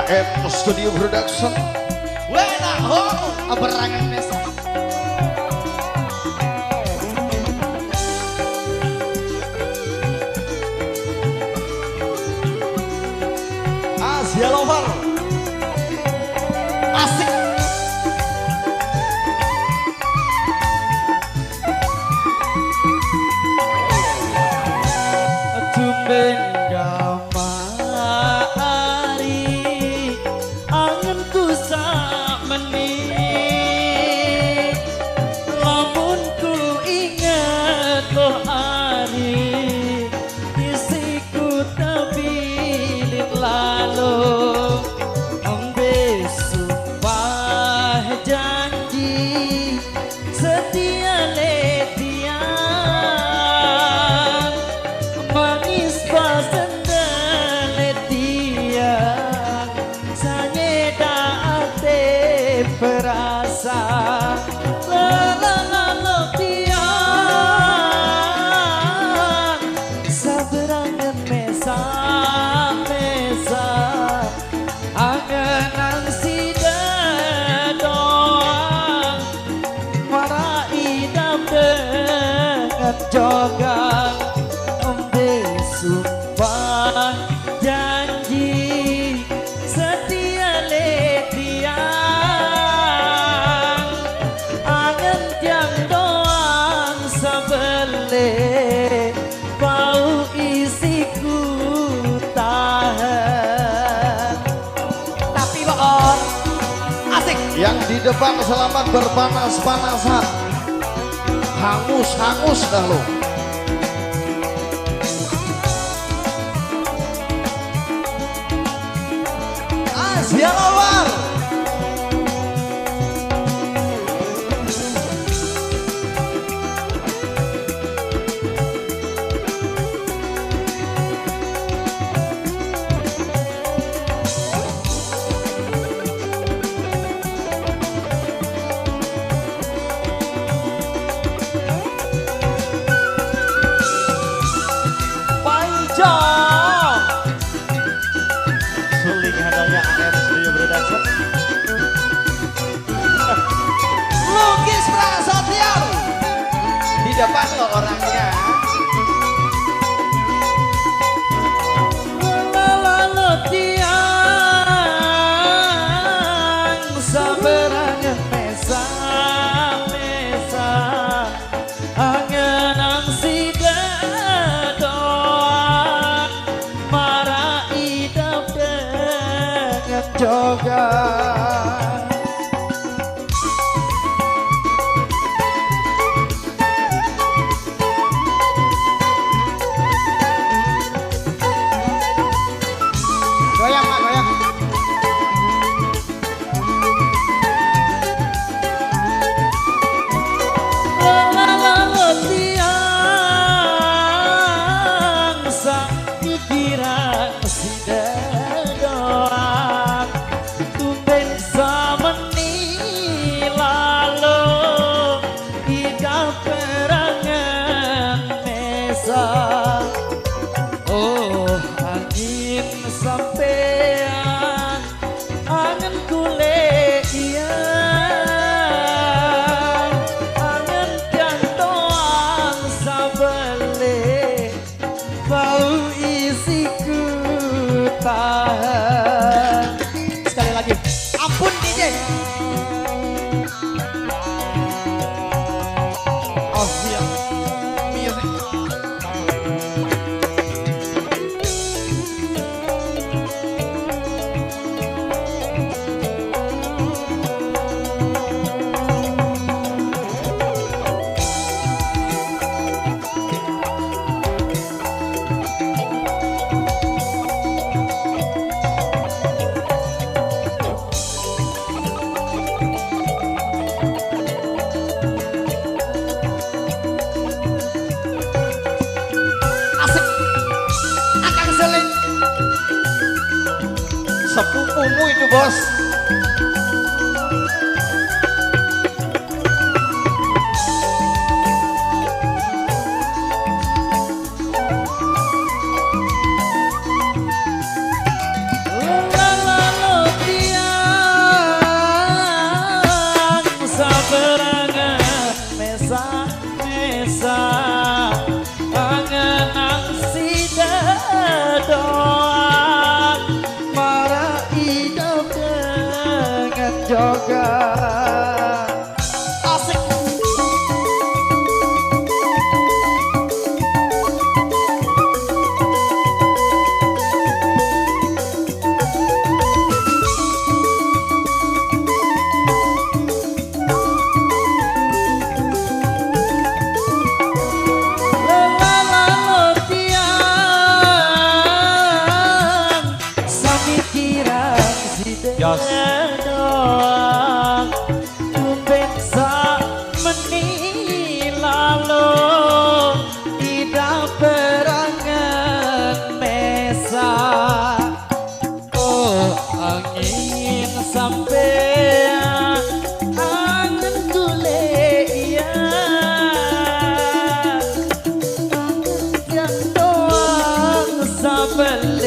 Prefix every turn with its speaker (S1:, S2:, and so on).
S1: AM Studio Production.
S2: Wena ho, aberangan mesa.
S1: Asia Lover.
S2: Asik.
S3: Tumben gamari angenku sak menit lamun ku inget loh ari isiku tabilin lalu ombe sumpah janji setia letian manis pasendal letian sanyeda ate perasa la tian saberangan mesa mesa angenan sida doang marai dam dengan jogang sumpah janji setia letiang angen tiang doang sabele bau isiku tahan
S2: Tapi boon, asik.
S1: Yang di depan selamat berpanas-panasan. Hangus-hangus dah lo. Asia Lover.
S3: panjang suling handalnya AM Studio Production.
S2: Lukis Prasetyo. Di depan lo orangnya.
S3: Lalu tiang saberangan mesa mesa angenan sida doang marai dam dengan jogang.
S2: Goyang mak, goyang.
S3: Lalu tiang sang pikiran sida doang tumben sameni lalu ida perangan mesa. Oh angin sampean angen kule iya angen tiang doang sabele bau isiku tahan.
S2: Sekali lagi. Ampun DJ.
S1: Asia
S2: Music. Asik. Akang seling.
S1: sepupumu itu bos.
S3: sebelah